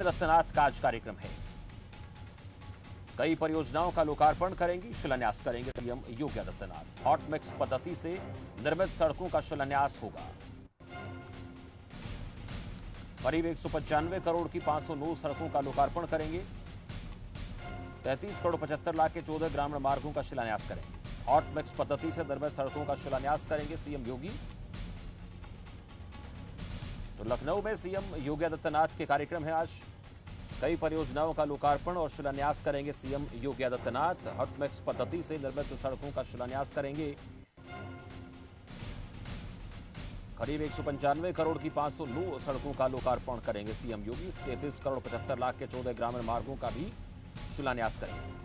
रत्नाथ का आज कार्यक्रम है। कई परियोजनाओं का लोकार्पण करेंगे, शिलान्यास करेंगे CM Yogi Adityanath. Hot mix पद्धति से निर्मित सड़कों का शिलान्यास होगा। करीब 195 करोड़ की 509 सड़कों का लोकार्पण करेंगे। 33 करोड़ 75 लाख के 14 ग्रामीण मार्गों का शिलान्यास करेंगे। हॉट मिक्स पद्धति से निर्मित सड़कों का शिलान्यास करेंगे सीएम योगी। तो लखनऊ में सीएम योगी आदित्यनाथ के कार्यक्रम है आज। कई परियोजनाओं का लोकार्पण और शिलान्यास करेंगे CM Yogi Adityanath. Hot mix पद्धति से निर्मित सड़कों का शिलान्यास करेंगे। करीब 195 करोड़ की 509 सड़कों का लोकार्पण करेंगे सीएम योगी। 33 करोड़ 75 लाख के 14 ग्रामीण मार्गों का भी शिलान्यास करेंगे।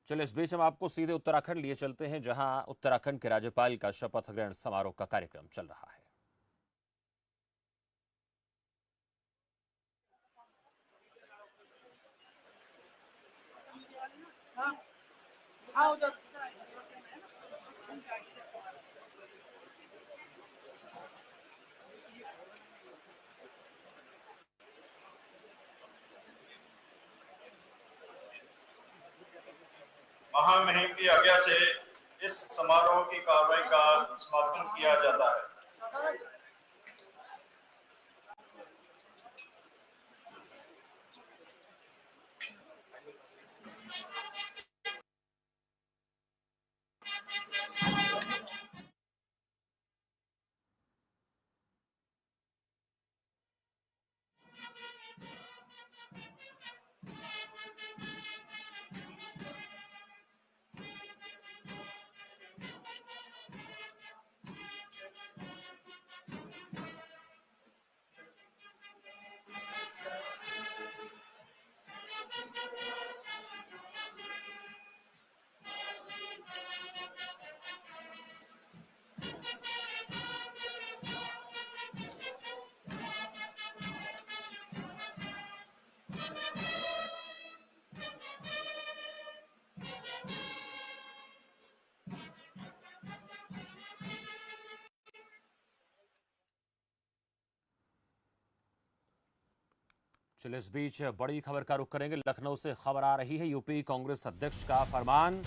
चलिए, इस बीच हम आपको सीधे उत्तराखंड लिए चलते हैं, जहां उत्तराखंड के राज्यपाल का शपथ ग्रहण समारोह का कार्यक्रम चल रहा है। महामहिम की आज्ञा से इस समारोह की कार्रवाई का समापन किया जाता है। चलिए, इस बीच बड़ी खबर का रुख करेंगे। लखनऊ से खबर आ रही है। यूपी कांग्रेस अध्यक्ष का फरमान।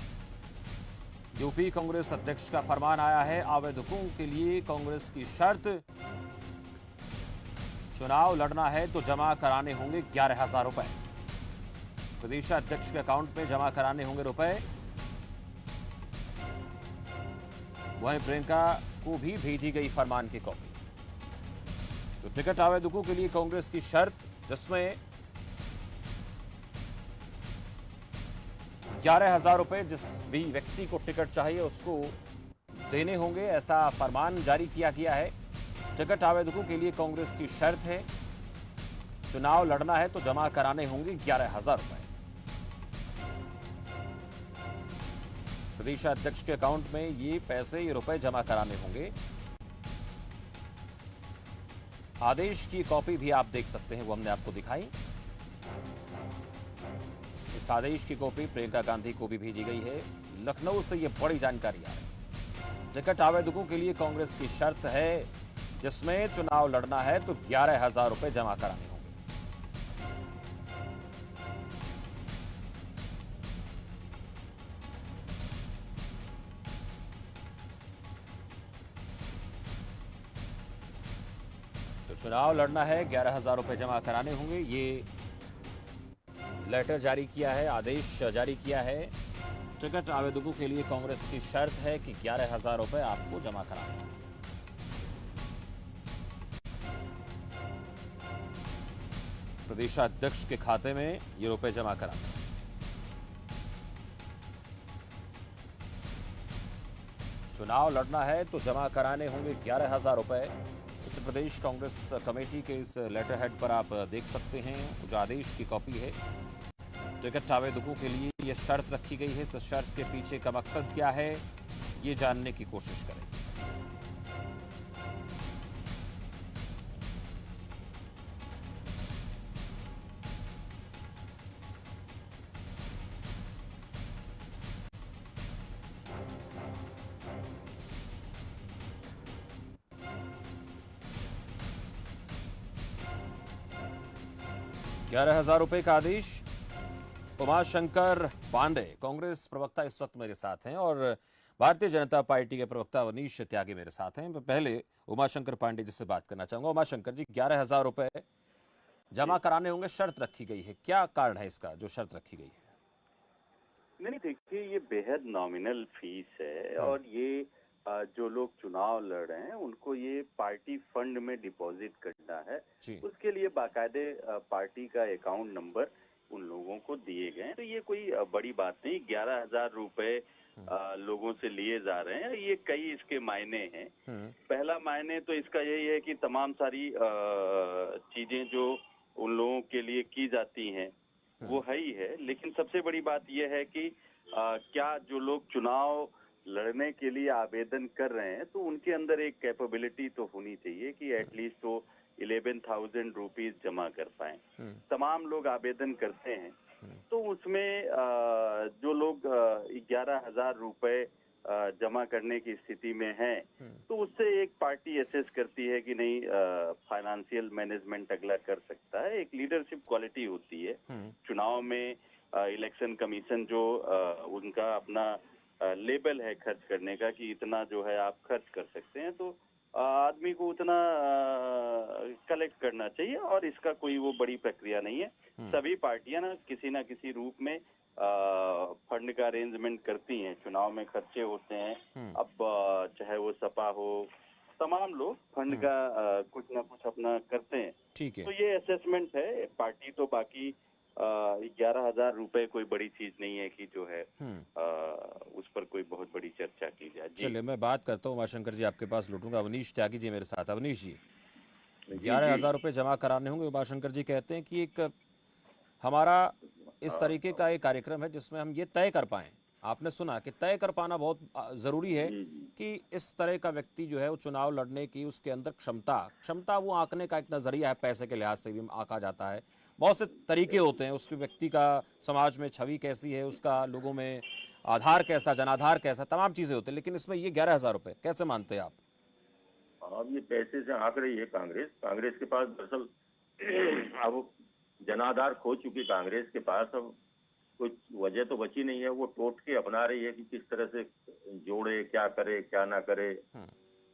यूपी कांग्रेस अध्यक्ष का फरमान आया है। आवेदकों के लिए कांग्रेस की शर्त, चुनाव लड़ना है तो जमा कराने होंगे 11,000 रुपए। प्रदेश अध्यक्ष के अकाउंट में जमा कराने होंगे रुपए। वहीं प्रियंका को भी भेजी गई फरमान की कॉपी। तो टिकट आवेदकों के लिए कांग्रेस की शर्त, जिसमें 11,000 रुपए जिस भी व्यक्ति को टिकट चाहिए उसको देने होंगे, ऐसा फरमान जारी किया गया है। टिकट आवेदकों के लिए कांग्रेस की शर्त है, चुनाव लड़ना है तो जमा कराने होंगे 11,000 रुपए। प्रदेश अध्यक्ष के अकाउंट में ये रुपए जमा कराने होंगे। आदेश की कॉपी भी आप देख सकते हैं, वो हमने आपको दिखाई। इस आदेश की कॉपी प्रियंका गांधी को भी भेजी गई है। लखनऊ से ये बड़ी जानकारी आ रही है। टिकट आवेदकों के लिए कांग्रेस की शर्त है, जिसमें चुनाव लड़ना है तो 11,000 रुपए जमा कराने होंगे। तो चुनाव लड़ना है, 11,000 रुपए जमा कराने होंगे। ये लेटर जारी किया है, आदेश जारी किया है। टिकट आवेदकों के लिए कांग्रेस की शर्त है कि 11,000 रुपए आपको जमा कराने होंगे। प्रदेशाध्यक्ष के खाते में ये रुपए जमा कराने। चुनाव लड़ना है तो जमा कराने होंगे 11,000 रुपए। उत्तर प्रदेश कांग्रेस कमेटी के इस लेटर हेड पर आप देख सकते हैं जो आदेश की कॉपी है। टिकट आवेदकों के लिए यह शर्त रखी गई है। इस शर्त के पीछे का मकसद क्या है, ये जानने की कोशिश करें। 11,000 रुपए का आदेश। उमाशंकर पांडे कांग्रेस प्रवक्ता इस वक्त मेरे साथ हैं और भारतीय जनता पार्टी के प्रवक्ता अवनीश त्यागी मेरे साथ हैं। मैं पहले उमाशंकर पांडे जी से बात करना चाहूंगा। उमाशंकर जी, 11,000 रुपए जमा कराने होंगे, शर्त रखी गई है, क्या कारण है इसका जो शर्त रखी गई है? नहीं, देखिए, ये बेहद नॉमिनल फीस है और ये जो लोग चुनाव लड़ रहे हैं उनको ये पार्टी फंड में डिपॉजिट करना है। जी। उसके लिए बाकायदे पार्टी का अकाउंट नंबर उन लोगों को दिए गए हैं। तो ये कोई बड़ी बात नहीं। 11,000 रुपए लोगों से लिए जा रहे हैं। ये कई इसके मायने हैं। पहला मायने तो इसका यही है कि तमाम सारी चीजें जो उन लोगों के लिए की जाती हैं वो है ही है, लेकिन सबसे बड़ी बात यह है कि क्या जो लोग चुनाव लड़ने के लिए आवेदन कर रहे हैं तो उनके अंदर एक कैपेबिलिटी तो होनी चाहिए कि एटलीस्ट वो 11,000 रुपीज जमा कर पाए। तमाम लोग आवेदन करते हैं तो उसमें जो लोग 11,000 रुपए जमा करने की स्थिति में हैं तो उससे एक पार्टी एसेस करती है कि नहीं, फाइनेंशियल मैनेजमेंट अगला कर सकता है। एक लीडरशिप क्वालिटी होती है चुनाव में। इलेक्शन कमीशन जो उनका अपना लेबल है खर्च करने का कि इतना जो है आप खर्च कर सकते हैं, तो आदमी को उतना कलेक्ट करना चाहिए और इसका कोई वो बड़ी प्रक्रिया नहीं है। सभी पार्टियां ना किसी रूप में फंड का अरेंजमेंट करती हैं। चुनाव में खर्चे होते हैं, अब चाहे वो सपा हो, तमाम लोग फंड का कुछ ना कुछ अपना करते हैं। ठीक है। तो ये असेसमेंट है पार्टी। तो बाकी 11,000 रुपए कोई बड़ी चीज नहीं है कि जो है उस पर कोई बहुत बड़ी चर्चा की जाए। चलिए, मैं बात करता हूँ उमाशंकर जी, आपके पास लौटूंगा। अवनीश त्यागी जी मेरे साथ। अवनीश जी, जी 11,000 रुपए जमा कराने होंगे। उमाशंकर जी कहते हैं कि एक हमारा इस तरीके का एक कार्यक्रम है जिसमें हम ये तय कर पाएं। आपने सुना कि तय कर पाना बहुत जरूरी है कि इस तरह का व्यक्ति जो है वो चुनाव लड़ने की उसके अंदर क्षमता वो आंकने का एक नजरिया है। पैसे के लिहाज से भी आंका जाता है। बहुत से तरीके होते हैं। उसके व्यक्ति का समाज में छवि कैसी है, उसका लोगों में आधार कैसा, जनाधार कैसा, तमाम चीजें होती हैं। लेकिन इसमें ये 11,000 रुपए कैसे मानते हैं आप? अब ये पैसे से आंक रही है कांग्रेस के पास दरअसल अब जनाधार खो चुकी कांग्रेस के पास। अब कुछ वजह तो बची नहीं है। वो टोटके अपना रही है कि किस तरह से जोड़े, क्या करे क्या ना करे,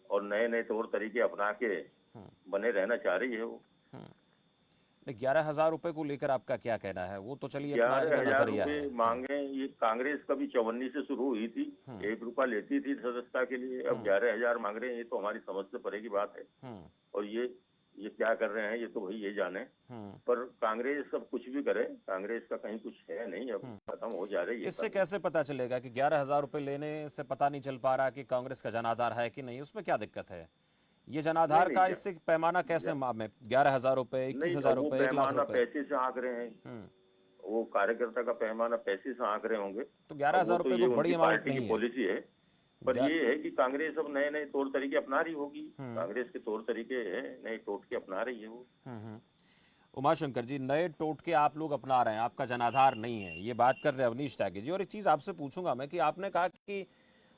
और नए नए तौर तरीके अपना के बने रहना चाह रही है वो। 11,000 रुपए को लेकर आपका क्या कहना है? वो तो चलिए अपना 11,000 नजरिया है। रुपए मांगे। ये कांग्रेस कभी 54 से शुरू हुई थी, 1 रुपया लेती थी सदस्यता के लिए। अब 11,000 मांग रहे हैं। ये तो हमारी समझ से परे की बात है। और ये क्या कर रहे हैं ये तो भाई ये जाने। पर कांग्रेस अब कुछ भी करे, कांग्रेस का कहीं कुछ है नहीं, अब खत्म हो जा रही है। इससे कैसे पता चलेगा कि 11,000 रुपए लेने से पता नहीं चल पा रहा कि कांग्रेस का जनाधार है कि नहीं? उसमें क्या दिक्कत है? ये जनाधार का इससे पैमाना कैसे मापे? 11,000 रुपए, 21,000 रुपए, 1,00,000 रुपए? पैसे से आंक रहे हैं। वो कार्यकर्ता का पैमाना पैसे से आंक रहे होंगे। तो 11,000 रुपए कोई बड़ी अमाउंट नहीं है। पॉलिसी है। पर ये है कि कांग्रेस अब नए नए तौर तरीके अपना रही होगी। कांग्रेस के तौर तरीके है, नए टोटके अपना रही है वो। उमाशंकर जी, नए टोटके आप लोग अपना रहे हैं, आपका जनाधार नहीं है, ये बात कर रहे हैं अवनीश त्यागी जी। और एक चीज आपसे पूछूंगा मैं कि आपने कहा कि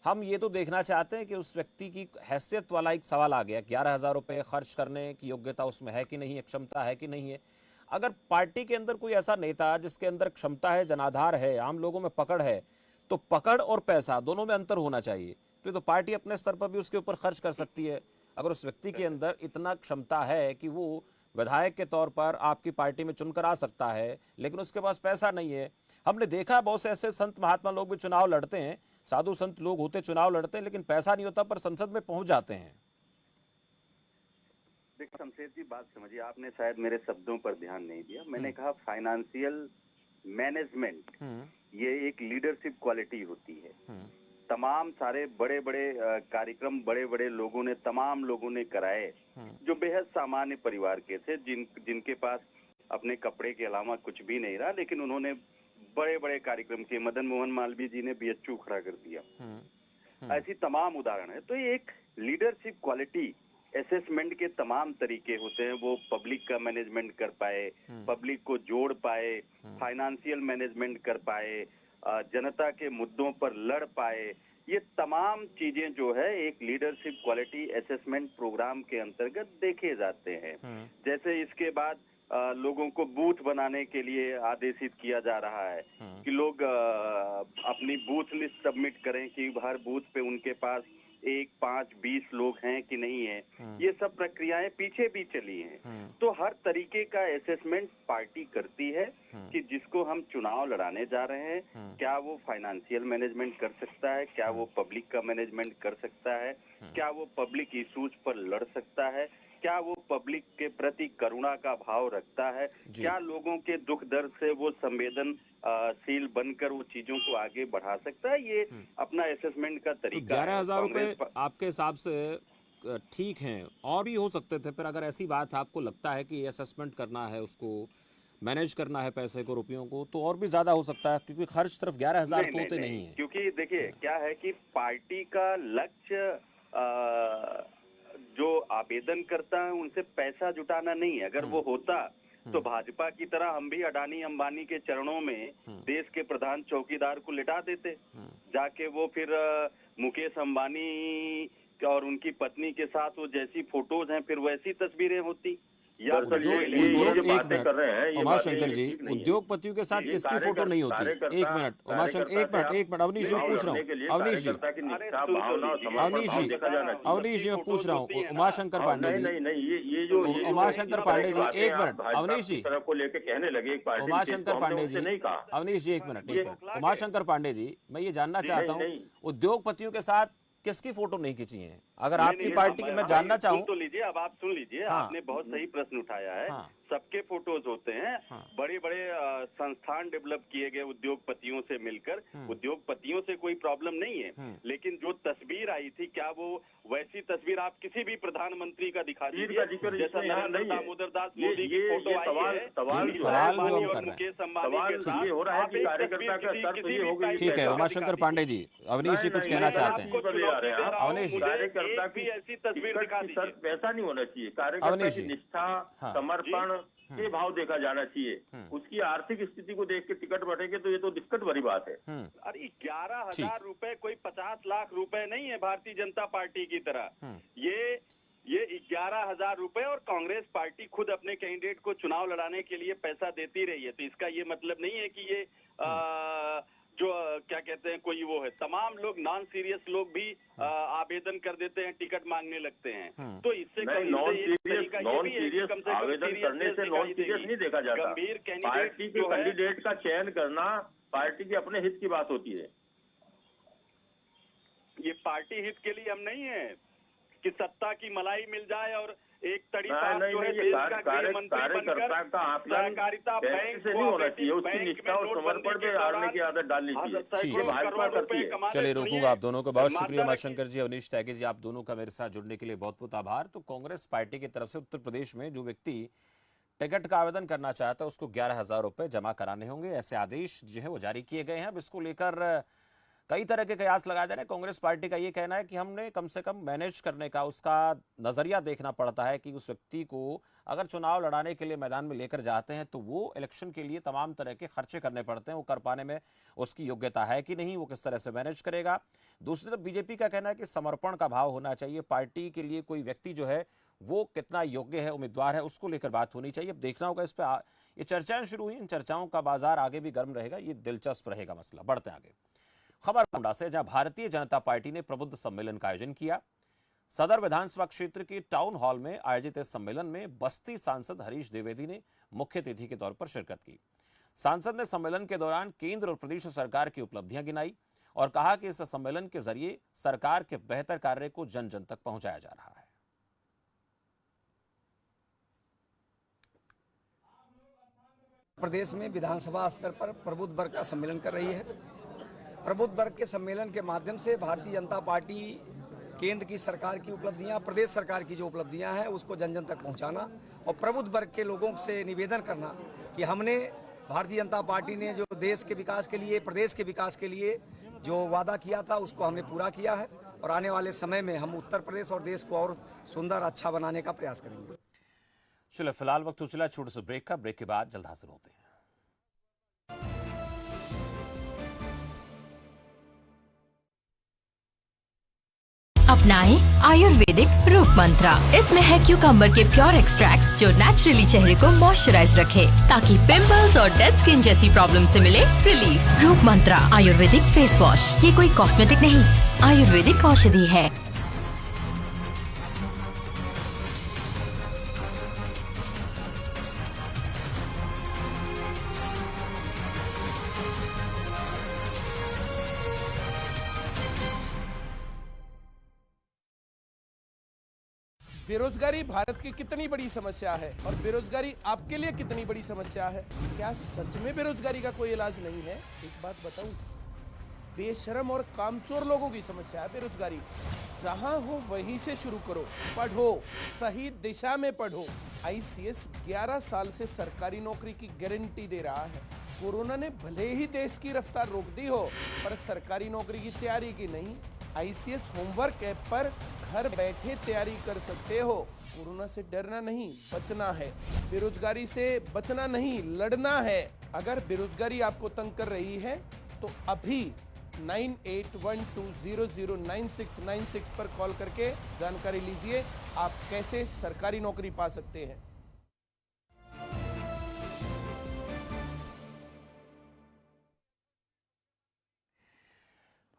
हम ये तो देखना चाहते हैं कि उस व्यक्ति की हैसियत वाला एक सवाल आ गया। 11,000 रुपए खर्च करने की योग्यता उसमें है कि नहीं है, क्षमता है कि नहीं है। अगर पार्टी के अंदर कोई ऐसा नेता जिसके अंदर क्षमता है, जनाधार है, आम लोगों में पकड़ है, तो पकड़ और पैसा दोनों में अंतर होना चाहिए। तो ये तो पार्टी अपने स्तर पर भी उसके ऊपर खर्च कर सकती है। अगर उस व्यक्ति के अंदर इतना क्षमता है कि वो विधायक के तौर पर आपकी पार्टी में चुनकर आ सकता है, लेकिन उसके पास पैसा नहीं है। हमने देखा बहुत से ऐसे संत महात्मा लोग भी चुनाव लड़ते हैं, साधु संत लोग होते चुनाव लड़ते हैं, लेकिन पैसा नहीं होता पर संसद में पहुंच जाते हैं। देखिए शमशेर जी, बात समझिए, आपने शायद मेरे शब्दों पर ध्यान नहीं दिया। मैंने कहा फाइनेंशियल मैनेजमेंट ये एक लीडरशिप क्वालिटी होती है। तमाम सारे बड़े बड़े कार्यक्रम तमाम लोगों ने कराए जो बेहद सामान्य परिवार के थे, जिनके पास अपने कपड़े के अलावा कुछ भी नहीं रहा, लेकिन उन्होंने बड़े बड़े कार्यक्रम किए। मदन मोहन मालवीय जी ने बीएचयू खड़ा कर दिया। ऐसी तमाम उदाहरण है। तो ये एक लीडरशिप क्वालिटी असेसमेंट के तमाम तरीके होते हैं। वो पब्लिक का मैनेजमेंट कर पाए, पब्लिक को जोड़ पाए, फाइनेंशियल मैनेजमेंट कर पाए, जनता के मुद्दों पर लड़ पाए। ये तमाम चीजें जो है एक लीडरशिप क्वालिटी असेसमेंट प्रोग्राम के अंतर्गत देखे जाते हैं। जैसे इसके बाद लोगों को बूथ बनाने के लिए आदेशित किया जा रहा है कि लोग अपनी बूथ लिस्ट सबमिट करें कि हर बूथ पे उनके पास 1, 5, 20 लोग हैं कि नहीं है। ये सब प्रक्रियाएं पीछे भी चली हैं। तो हर तरीके का असेसमेंट पार्टी करती है कि जिसको हम चुनाव लड़ाने जा रहे हैं क्या वो फाइनेंशियल मैनेजमेंट कर सकता है, क्या वो पब्लिक का मैनेजमेंट कर सकता है, क्या वो पब्लिक इश्यूज पर लड़ सकता है, क्या वो पब्लिक के प्रति करुणा का भाव रखता है, क्या लोगों के दुख दर्द से वो संवेदनशील बनकर वो चीजों को आगे बढ़ा सकता है। ये अपना असेसमेंट का तरीका है। 11,000 रुपए आपके हिसाब से ठीक हैं, और भी हो सकते थे, फिर अगर ऐसी बात आपको लगता है कि असेसमेंट करना है, उसको मैनेज करना है पैसे को, रुपयों को, तो और भी ज्यादा हो सकता है, क्योंकि खर्च सिर्फ 11,000 तो होते नहीं है। क्योंकि देखिए क्या है कि पार्टी का लक्ष्य जो आवेदन करता है उनसे पैसा जुटाना नहीं है। अगर वो होता तो भाजपा की तरह हम भी अडानी अंबानी के चरणों में देश के प्रधान चौकीदार को लिटा देते, जाके वो फिर मुकेश अंबानी और उनकी पत्नी के साथ वो जैसी फोटोज हैं फिर वैसी तस्वीरें होती। या बातें कर रहे हैं उमाशंकर जी, उद्योगपतियों के साथ किसकी फोटो नहीं होती? एक मिनट उमाशंकर, एक मिनट अवनीश जी पूछ रहा हूँ, अवनीश जी मैं पूछ रहा हूँ, उमाशंकर पांडे जी, उमाशंकर पांडे जी, एक मिनट अवनीश जी को लेके कहने लगे उमाशंकर पांडे जी, नहीं कहा। अवनीश जी एक मिनट उमाशंकर पांडे जी, मैं ये जानना चाहता हूँ उद्योगपतियों के साथ किसकी फोटो नहीं खींची है? अगर आपकी पार्टी की मैं जानना चाहूँ तो लीजिए, अब आप सुन लीजिए। आपने बहुत सही प्रश्न उठाया है। सबके फोटोज होते हैं। बड़े बड़े संस्थान डेवलप किए गए उद्योगपतियों से मिलकर, उद्योगपतियों से कोई प्रॉब्लम नहीं है, लेकिन जो तस्वीर आई थी क्या वो वैसी तस्वीर आप किसी भी प्रधानमंत्री का दिखा दीजिए, जैसा नरेंद्र दामोदर दास मोदी की फोटो आई है, सवाल जो हम कर रहे मुकेश अंबानी के साथ हो रहा है कि कार्यकर्ता का स्तर तो ये हो गई। ठीक है उमाशंकर पांडे जी, अवनीश जी कुछ कहना चाहते हैं? अवनीश जी, कार्यकर्ता की ऐसी तस्वीर दिखा दीजिए। ऐसा नहीं होना चाहिए। कार्यकर्ता की निष्ठा, समर्पण ये भाव देखा जाना चाहिए। उसकी आर्थिक स्थिति को देख के टिकट बढ़ेंगे तो ये तो दिक्कत भरी बात है। अरे 11,000 रुपए कोई 50 लाख रुपए नहीं है भारतीय जनता पार्टी की तरह। ये 11,000 रुपए, और कांग्रेस पार्टी खुद अपने कैंडिडेट को चुनाव लड़ाने के लिए पैसा देती रही है। तो इसका ये मतलब नहीं है कि ये जो क्या कहते हैं कोई वो है। तमाम लोग नॉन सीरियस लोग भी आवेदन कर देते हैं, टिकट मांगने लगते हैं। तो इससे नॉन सीरियस आवेदन करने से नॉन सीरियस नहीं देखा जाता। गंभीर पार्टी के कैंडिडेट का चयन करना पार्टी के अपने हित की बात होती है। ये पार्टी हित के लिए हम नहीं है कि सत्ता की मलाई मिल जाए और एक तड़ी साहब जो है देश का गृह मंत्री बनकर सहकारिता बैंक से नहीं होना चाहिए। उसकी निष्ठा और समर्पण पे हारने की आदत डालनी चाहिए। भाजपा करती है। चलिए रोकूंगा आप दोनों को। बहुत शुक्रिया उमाशंकर जी, अवनीश त्यागी जी, आप दोनों का मेरे साथ जुड़ने के लिए बहुत बहुत आभार। तो कांग्रेस पार्टी की तरफ से उत्तर प्रदेश में जो व्यक्ति टिकट का आवेदन करना चाहता है उसको 11,000 रुपए जमा कराने होंगे, ऐसे आदेश जो है वो जारी किए गए हैं। अब इसको लेकर कई तरह के कयास लगाए जा रहे हैं। कांग्रेस पार्टी का ये कहना है कि हमने कम से कम मैनेज करने का उसका नजरिया देखना पड़ता है कि उस व्यक्ति को अगर चुनाव लड़ाने के लिए मैदान में लेकर जाते हैं तो वो इलेक्शन के लिए तमाम तरह के खर्चे करने पड़ते हैं, वो कर पाने में उसकी योग्यता है कि नहीं, वो किस तरह से मैनेज करेगा। दूसरी तरफ बीजेपी का कहना है कि समर्पण का भाव होना चाहिए, पार्टी के लिए कोई व्यक्ति जो है वो कितना योग्य है, उम्मीदवार है, उसको लेकर बात होनी चाहिए। अब देखना होगा इस पर। ये चर्चाएं शुरू हुई, इन चर्चाओं का बाजार आगे भी गर्म रहेगा, ये दिलचस्प रहेगा मसला। बढ़ते आगे खबर गोंडा से, जहां भारतीय जनता पार्टी ने प्रबुद्ध सम्मेलन का आयोजन किया। सदर विधानसभा क्षेत्र के टाउन हॉल में आयोजित इस सम्मेलन में बस्ती सांसद हरीश द्विवेदी ने मुख्य अतिथि के तौर पर शिरकत की। सांसद ने सम्मेलन के दौरान केंद्र और प्रदेश सरकार की उपलब्धियां गिनाई और कहा कि इस सम्मेलन के जरिए सरकार के बेहतर कार्य को जन जन तक पहुंचाया जा रहा है। प्रदेश में विधानसभा स्तर पर प्रबुद्ध वर्ग का सम्मेलन कर रही है। प्रबुद्ध वर्ग के सम्मेलन के माध्यम से भारतीय जनता पार्टी केंद्र की सरकार की उपलब्धियां, प्रदेश सरकार की जो उपलब्धियां हैं उसको जन जन तक पहुंचाना और प्रबुद्ध वर्ग के लोगों से निवेदन करना कि हमने भारतीय जनता पार्टी ने जो देश के विकास के लिए, प्रदेश के विकास के लिए जो वादा किया था उसको हमने पूरा किया है और आने वाले समय में हम उत्तर प्रदेश और देश को और सुंदर अच्छा बनाने का प्रयास करेंगे। चलो फिलहाल वक्त हो चला छोटे से ब्रेक का। ब्रेक के बाद जल्द हाजिर होते हैं। अपनाएं आयुर्वेदिक रूप मंत्रा। इसमें है क्यूकम्बर के प्योर एक्सट्रैक्ट्स जो नेचुरली चेहरे को मॉइस्चराइज रखे ताकि पिंपल्स और डेड स्किन जैसी प्रॉब्लम से मिले रिलीफ। रूप मंत्रा आयुर्वेदिक फेस वॉश, ये कोई कॉस्मेटिक नहीं, आयुर्वेदिक औषधि है। बेरोजगारी भारत की कितनी बड़ी समस्या है और बेरोजगारी आपके लिए कितनी बड़ी समस्या है? क्या सच में बेरोजगारी का कोई इलाज नहीं है? एक बात बताऊं, बेशरम और कामचोर लोगों की समस्या है बेरोजगारी। जहां हो वहीं से शुरू करो, पढ़ो, सही दिशा में पढ़ो। आईसीएस 11 साल से सरकारी नौकरी की गारंटी दे रहा है। कोरोना ने भले ही देश की रफ्तार रोक दी हो, पर सरकारी नौकरी की तैयारी की नहीं। आईसीएस होमवर्क ऐप पर घर बैठे तैयारी कर सकते हो। कोरोना से डरना नहीं, बचना है। बेरोजगारी से बचना नहीं, लड़ना है। अगर बेरोजगारी आपको तंग कर रही है तो अभी 9812009696 पर कॉल करके जानकारी लीजिए आप कैसे सरकारी नौकरी पा सकते हैं।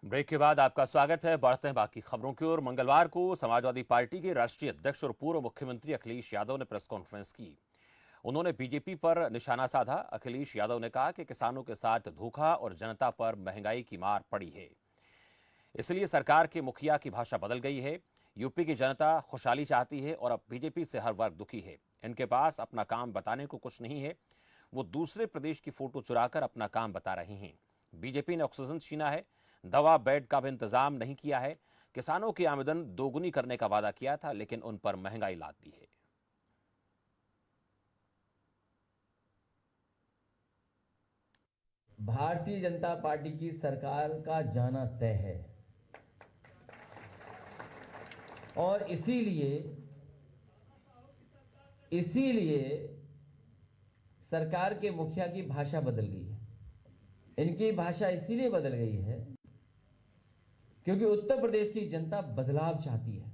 ब्रेक के बाद आपका स्वागत है। बढ़ते हैं बाकी खबरों की ओर। मंगलवार को समाजवादी पार्टी के राष्ट्रीय अध्यक्ष और पूर्व मुख्यमंत्री अखिलेश यादव ने प्रेस कॉन्फ्रेंस की। उन्होंने बीजेपी पर निशाना साधा। अखिलेश यादव ने कहा कि किसानों के साथ धोखा और जनता पर महंगाई की मार पड़ी है, इसलिए सरकार के मुखिया की भाषा बदल गई है। यूपी की जनता खुशहाली चाहती है और अब बीजेपी से हर वर्ग दुखी है। इनके पास अपना काम बताने को कुछ नहीं है, वो दूसरे प्रदेश की फोटो चुराकर अपना काम बता रहे हैं। बीजेपी ने ऑक्सीजन छीना है, दवा बेड का भी इंतजाम नहीं किया है। किसानों की आमदन दोगुनी करने का वादा किया था, लेकिन उन पर महंगाई लाद दी है। भारतीय जनता पार्टी की सरकार का जाना तय है और इसीलिए सरकार के मुखिया की भाषा बदल गई है। इनकी भाषा इसीलिए बदल गई है क्योंकि उत्तर प्रदेश की जनता बदलाव चाहती है,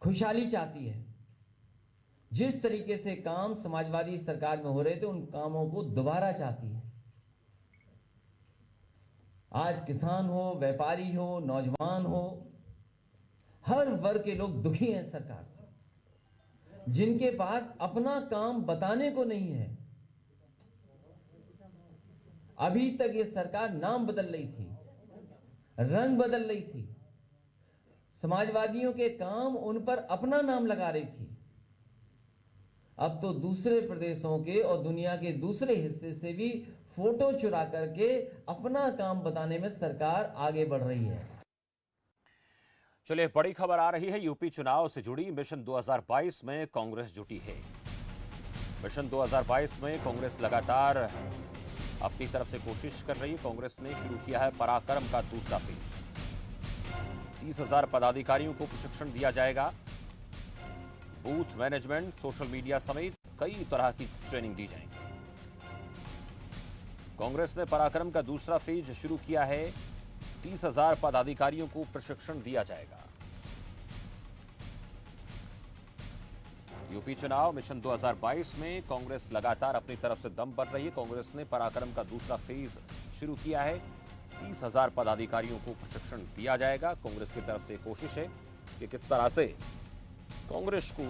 खुशहाली चाहती है। जिस तरीके से काम समाजवादी सरकार में हो रहे थे, उन कामों को दोबारा चाहती है। आज किसान हो, व्यापारी हो, नौजवान हो, हर वर्ग के लोग दुखी हैं सरकार से। जिनके पास अपना काम बताने को नहीं है। अभी तक ये सरकार नाम बदल रही थी, रंग बदल रही थी, समाजवादियों के काम उन पर अपना नाम लगा रही थी। अब तो दूसरे प्रदेशों के और दुनिया के दूसरे हिस्से से भी फोटो चुरा करके अपना काम बताने में सरकार आगे बढ़ रही है। चलिए, बड़ी खबर आ रही है। यूपी चुनाव से जुड़ी मिशन 2022 में कांग्रेस जुटी है। मिशन 2022 में कांग्रेस लगातार अपनी तरफ से कोशिश कर रही है। कांग्रेस ने शुरू किया है पराक्रम का दूसरा फेज। 30,000 पदाधिकारियों को प्रशिक्षण दिया जाएगा। बूथ मैनेजमेंट, सोशल मीडिया समेत कई तरह की ट्रेनिंग दी जाएगी। कांग्रेस ने पराक्रम का दूसरा फेज शुरू किया है। 30,000 पदाधिकारियों को प्रशिक्षण दिया जाएगा। यूपी चुनाव मिशन 2022 में कांग्रेस लगातार अपनी तरफ से दम भर रही है। कांग्रेस ने पराक्रम का दूसरा फेज शुरू किया है। 30,000 पदाधिकारियों को प्रशिक्षण दिया जाएगा। कांग्रेस की तरफ से कोशिश है कि किस तरह से कांग्रेस को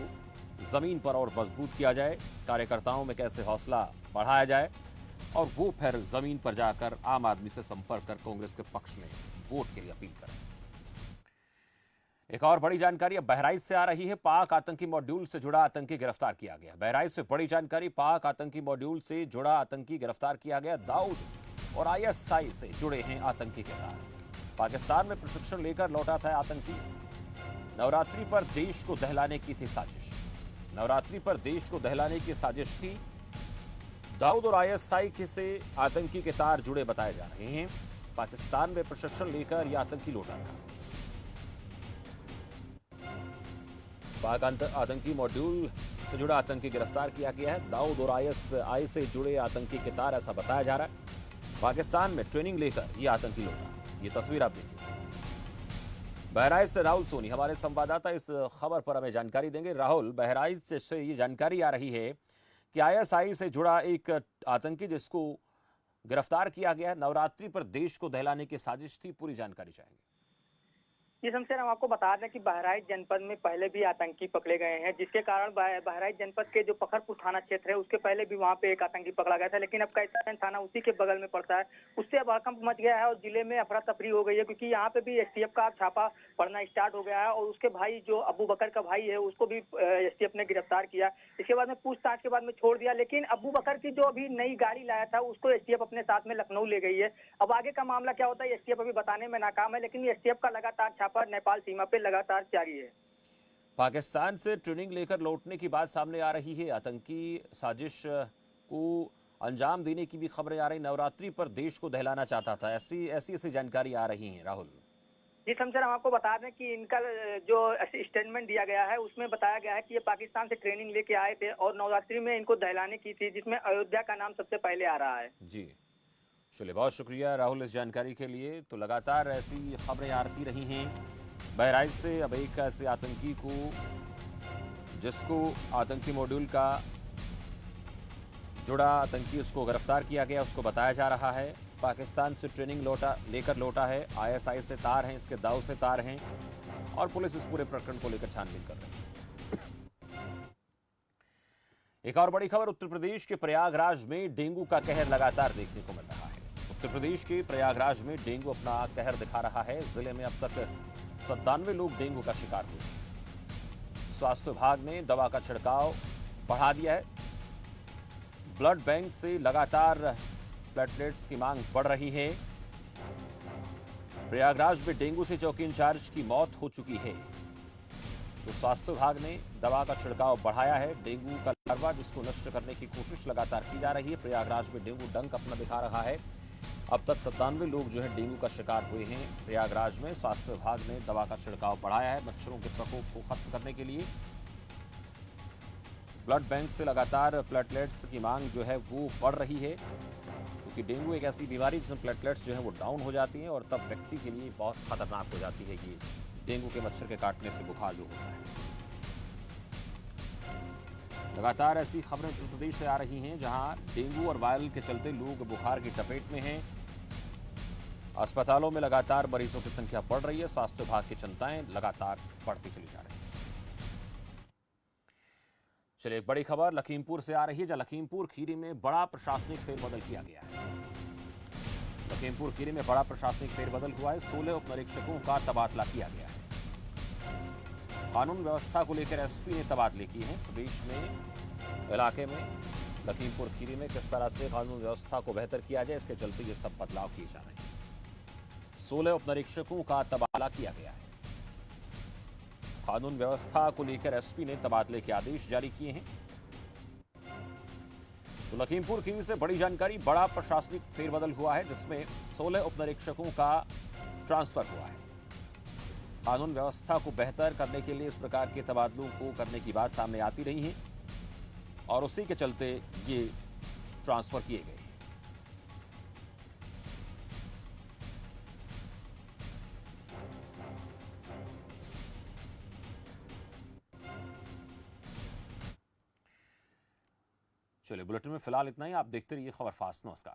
जमीन पर और मजबूत किया जाए, कार्यकर्ताओं में कैसे हौसला बढ़ाया जाए और वो फिर जमीन पर जाकर आम आदमी से संपर्क कर कांग्रेस के पक्ष में वोट के लिए अपील करें। एक और बड़ी जानकारी अब बहराइच से आ रही है। पाक आतंकी मॉड्यूल से जुड़ा आतंकी गिरफ्तार किया गया। बहराइच से बड़ी जानकारी। पाक आतंकी मॉड्यूल से जुड़ा आतंकी गिरफ्तार किया गया। दाऊद और आईएसआई से जुड़े हैं आतंकी के तार। पाकिस्तान में प्रशिक्षण लेकर लौटा था आतंकी। नवरात्रि पर देश को दहलाने की थी साजिश। नवरात्रि पर देश को दहलाने की साजिश थी। दाऊद और आईएसआई से आतंकी के तार जुड़े बताए जा रहे हैं। पाकिस्तान में प्रशिक्षण लेकर यह आतंकी लौटा था। पाक आतंकी मॉड्यूल से जुड़ा आतंकी गिरफ्तार किया गया है। दाऊद और आईएसआई से जुड़े आतंकी के तार, ऐसा बताया जा रहा है। पाकिस्तान में ट्रेनिंग लेकर यह आतंकी लौटा। ये तस्वीर आप देखिए। बहराइच से राहुल सोनी हमारे संवाददाता इस खबर पर हमें जानकारी देंगे। राहुल, बहराइच से ये जानकारी आ रही है कि आईएसआई से जुड़ा एक आतंकी जिसको गिरफ्तार किया गया है, नवरात्रि पर देश को दहलाने की साजिश थी। पूरी जानकारी चाहेंगे। जी शमशेर, हम आपको बता दें कि बहराइच जनपद में पहले भी आतंकी पकड़े गए हैं, जिसके कारण बहराइच जनपद के जो पखरपुर थाना क्षेत्र है उसके पहले भी वहां पे एक आतंकी पकड़ा गया था, लेकिन अब कैसरगंज थाना उसी के बगल में पड़ता है। उससे अब हड़कंप मच गया है और जिले में अफरा तफरी हो गई है, क्योंकि यहाँ पे भी एसटीएफ का छापा पड़ना स्टार्ट हो गया है और उसके भाई जो अबू बकर का भाई है उसको भी एसटीएफ ने गिरफ्तार किया। इसके बाद में पूछताछ के बाद में छोड़ दिया, लेकिन अबू बकर की जो अभी नई गाड़ी लाया था उसको एसटीएफ अपने साथ में लखनऊ ले गई है। अब आगे का मामला क्या होता है एसटीएफ अभी बताने में नाकाम है, लेकिन एसटीएफ का लगातार छापा नेपाल सीमा पे लगातार जारी है। पाकिस्तान से ट्रेनिंग लेकर लौटने की बात सामने आ रही है, आतंकी साजिश को अंजाम देने की भी खबरें आ रही। नवरात्रि पर देश को दहलाना चाहता था, ऐसी जानकारी आ रही है। राहुल जी शमशेर, हम आपको बता दें कि इनका जो स्टेटमेंट दिया गया है उसमें बताया गया है कि ये पाकिस्तान से ट्रेनिंग लेके आए थे और नवरात्रि में इनको दहलाने की थी, जिसमें अयोध्या का नाम सबसे पहले आ रहा है। जी चलिए, बहुत शुक्रिया राहुल इस जानकारी के लिए। तो लगातार ऐसी खबरें आती रही हैं बहराइच से। अब एक ऐसे आतंकी को जिसको आतंकी मॉड्यूल का जुड़ा आतंकी उसको गिरफ्तार किया गया, उसको बताया जा रहा है पाकिस्तान से ट्रेनिंग लेकर लौटा है। आईएसआई से तार हैं, इसके दाव से तार हैं और पुलिस इस पूरे प्रकरण को लेकर छानबीन कर रही है। एक और बड़ी खबर, उत्तर प्रदेश के प्रयागराज में डेंगू का कहर लगातार देखने को मिल रहा है। उत्तर प्रदेश के प्रयागराज में डेंगू अपना कहर दिखा रहा है। जिले में अब तक 97 लोग डेंगू का शिकार हुए। स्वास्थ्य विभाग ने दवा का छिड़काव बढ़ा दिया है। ब्लड बैंक से लगातार प्लेटलेट्स की मांग बढ़ रही है। प्रयागराज में डेंगू से चौकी इंचार्ज की मौत हो चुकी है, तो स्वास्थ्य विभाग ने दवा का छिड़काव बढ़ाया है। डेंगू का लार्वा जिसको नष्ट करने की कोशिश लगातार की जा रही है। प्रयागराज में डेंगू डंक अपना दिखा रहा है। अब तक 97 लोग जो है डेंगू का शिकार हुए हैं प्रयागराज में। स्वास्थ्य विभाग ने दवा का छिड़काव बढ़ाया है मच्छरों के प्रकोप को खत्म करने के लिए। ब्लड बैंक से लगातार प्लेटलेट्स की मांग जो है वो बढ़ रही है, क्योंकि डेंगू एक ऐसी बीमारी जिसमें प्लेटलेट्स जो है वो डाउन हो जाती हैं और तब व्यक्ति के लिए बहुत खतरनाक हो जाती है ये डेंगू के मच्छर के काटने से बुखार जो होता है। लगातार ऐसी खबरें उत्तर प्रदेश से आ रही हैं जहां डेंगू और वायरल के चलते लोग बुखार की चपेट में हैं। अस्पतालों में लगातार मरीजों की संख्या बढ़ रही है। स्वास्थ्य विभाग की चिंताएं लगातार बढ़ती चली जा रही है। चलिए, एक बड़ी खबर लखीमपुर से आ रही है, जहां लखीमपुर खीरी में बड़ा प्रशासनिक फेरबदल किया गया है। लखीमपुर खीरी में बड़ा प्रशासनिक फेरबदल हुआ है। 16 उप निरीक्षकों का तबादला किया गया है। कानून व्यवस्था को लेकर एसपी ने तबादले किए हैं। प्रदेश में इलाके में लखीमपुर खीरी में किस तरह से कानून व्यवस्था को बेहतर किया जाए, इसके चलते ये सब बदलाव किए जा रहे हैं। 16 उप निरीक्षकों का तबादला किया गया है। कानून व्यवस्था को लेकर एसपी ने तबादले के आदेश जारी किए हैं। तो लखीमपुर खीरी से बड़ी जानकारी, बड़ा प्रशासनिक फेरबदल हुआ है जिसमें 16 उप निरीक्षकों का ट्रांसफर हुआ है। कानून व्यवस्था को बेहतर करने के लिए इस प्रकार के तबादलों को करने की बात सामने आती रही है और उसी के चलते ये ट्रांसफर किए गए। चलिए, बुलेटिन में फिलहाल इतना ही। आप देखते रहिए खबर फास्ट। नमस्कार।